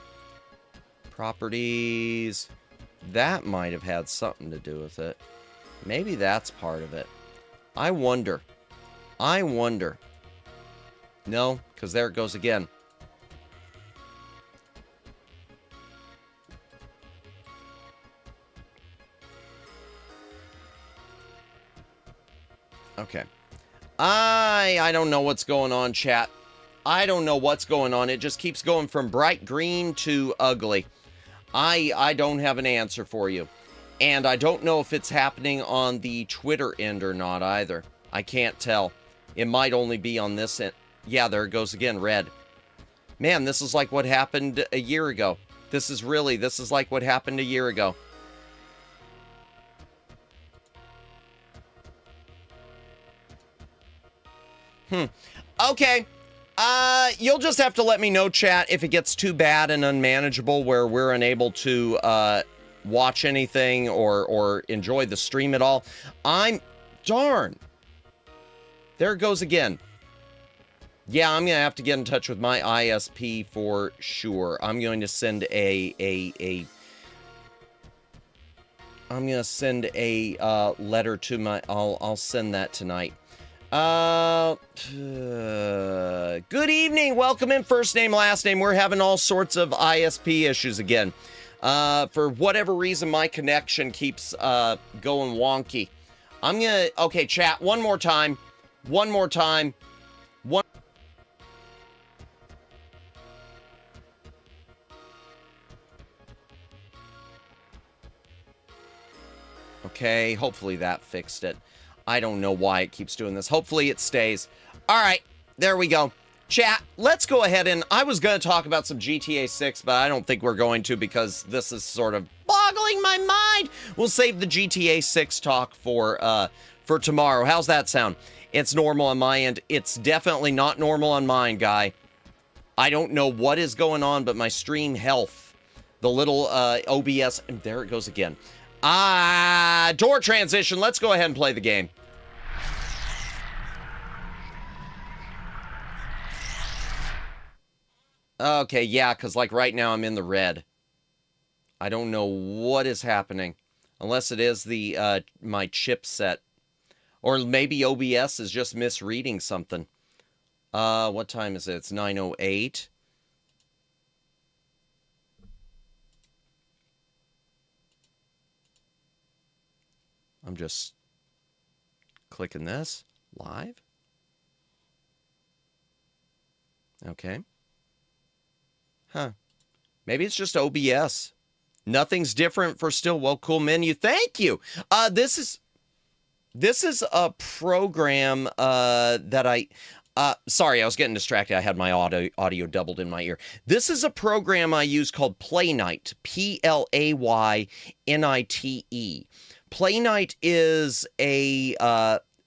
Properties. That might have had something to do with it. Maybe that's part of it. I wonder. I wonder. No, because there it goes again. Okay. I don't know what's going on, chat. I don't know what's going on. It just keeps going from bright green to ugly. I don't have an answer for you. And I don't know if it's happening on the Twitter end or not either. I can't tell. It might only be on this end. Yeah, there it goes again, red. Man, this is like what happened a year ago. This is like what happened a year ago. Okay. You'll just have to let me know, chat, if it gets too bad and unmanageable where we're unable to watch anything or enjoy the stream at all. Darn. There it goes again. Yeah, I'm going to have to get in touch with my ISP for sure. I'm going to send I'm going to send a letter to my... I'll send that tonight. Good evening. Welcome in. First name, last name. We're having all sorts of ISP issues again. For whatever reason, my connection keeps going wonky. I'm going to... Okay, chat. One more time. One more time. Okay, hopefully that fixed it. I don't know why it keeps doing this. Hopefully it stays. All right, there we go. Chat, let's go ahead and... I was going to talk about some GTA 6, but I don't think we're going to because this is sort of boggling my mind. We'll save the GTA 6 talk for tomorrow. How's that sound? It's normal on my end. It's definitely not normal on mine, guy. I don't know what is going on, but my stream health, the little OBS... There it goes again. Door transition. Let's go ahead and play the game. Okay, yeah, because like right now I'm in the red. I don't know what is happening. Unless it is the my chipset. Or maybe OBS is just misreading something. What time is it? It's 9:08. I'm just clicking this. Live. Okay. Huh. Maybe it's just OBS. Nothing's different for still. Well, cool menu. Thank you. This is a program that I... sorry, I was getting distracted. I had my audio doubled in my ear. This is a program I use called Playnite. Playnite. Playnite is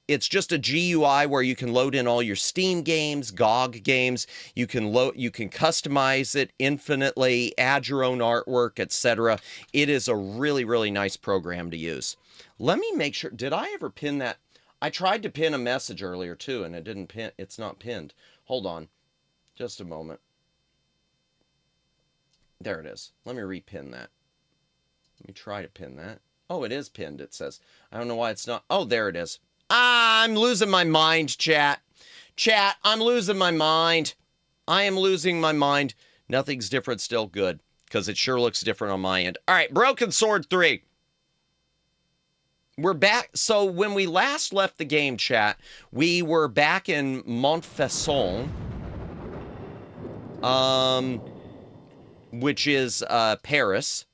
it's just a GUI where you can load in all your Steam games, GOG games. You can customize it infinitely, add your own artwork, etc. It is a really, really nice program to use. Let me make sure. Did I ever pin that? I tried to pin a message earlier too, and it didn't pin. It's not pinned. Hold on, just a moment. There it is. Let me repin that. Let me try to pin that. Oh, it is pinned, it says. I don't know why it's not. Oh, there it is. I'm losing my mind, chat. Chat, I'm losing my mind. I am losing my mind. Nothing's different, still good. Because it sure looks different on my end. All right, Broken Sword 3. We're back. So when we last left the game, chat, we were back in Montfaucon. Which is Paris.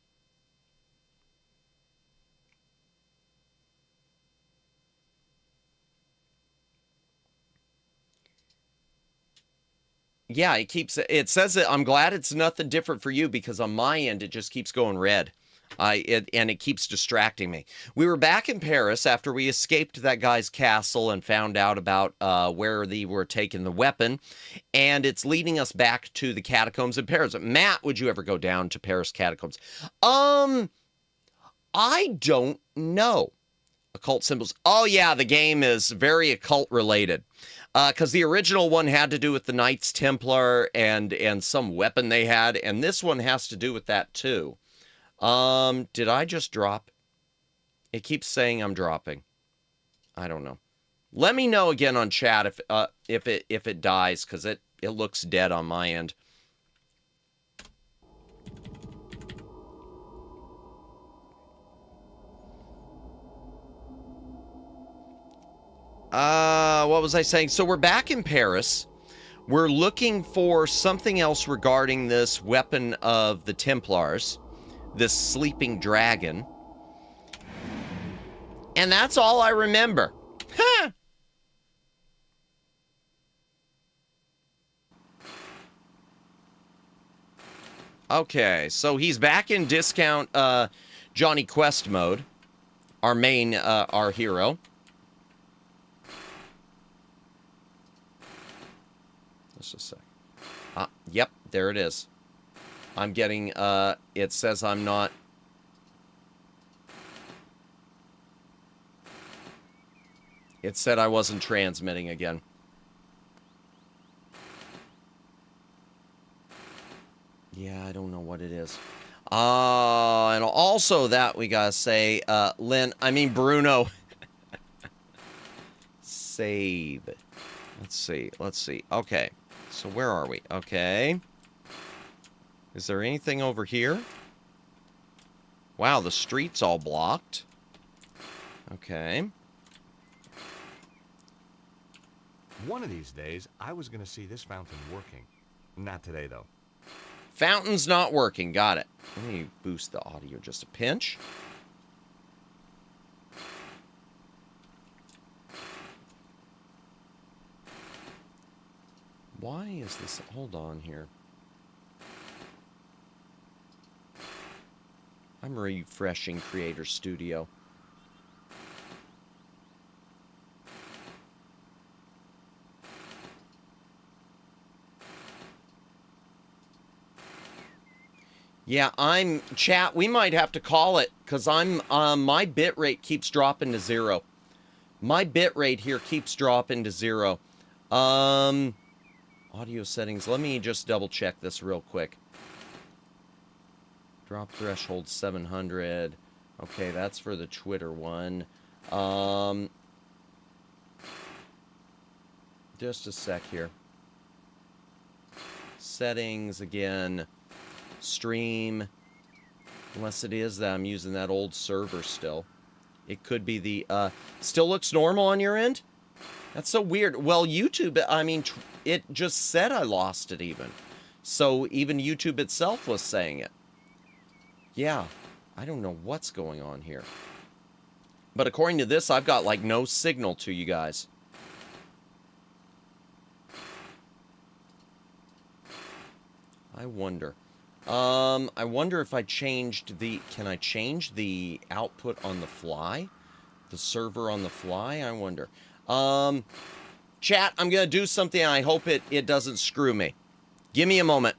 Yeah, it says that I'm glad it's nothing different for you because on my end it just keeps going red. And it keeps distracting me. We were back in Paris after we escaped that guy's castle and found out about where they were taking the weapon, and it's leading us back to the catacombs in Paris. Matt, would you ever go down to Paris catacombs? I don't know. Occult symbols. Oh yeah, the game is very occult related. Because the original one had to do with the Knights Templar and some weapon they had, and this one has to do with that too. Did I just drop? It keeps saying I'm dropping. I don't know. Let me know again on chat if it dies, because it looks dead on my end. What was I saying? So we're back in Paris. We're looking for something else regarding this weapon of the Templars, this sleeping dragon. And that's all I remember. Huh. Okay, so he's back in discount Johnny Quest mode. Our main, our hero. Just a sec. Yep, there it is. I'm getting, it says I'm not... It said I wasn't transmitting again. Yeah, I don't know what it is. And also that we gotta say, Bruno. Save. Let's see. Okay, so where are we? Okay. Is there anything over here? Wow, the street's all blocked. Okay. One of these days, I was going to see this fountain working. Not today, though. Fountain's not working. Got it. Let me boost the audio just a pinch. Why is this... Hold on here. I'm refreshing Creator Studio. Yeah, chat, we might have to call it, because my bit rate keeps dropping to 0. My bit rate here keeps dropping to 0. Audio settings, let me just double check this real quick. Drop threshold 700. Okay, that's for the Twitter one. Just a sec here. Settings again. Stream, unless it is that I'm using that old server still. It could be the, still looks normal on your end? That's so weird. Well, YouTube, it just said I lost it even. So even YouTube itself was saying it. Yeah, I don't know what's going on here. But according to this, I've got, like, no signal to you guys. I wonder. I wonder if I changed the... Can I change the output on the fly? The server on the fly? I wonder. Chat, I'm going to do something. I hope it doesn't screw me. Give me a moment.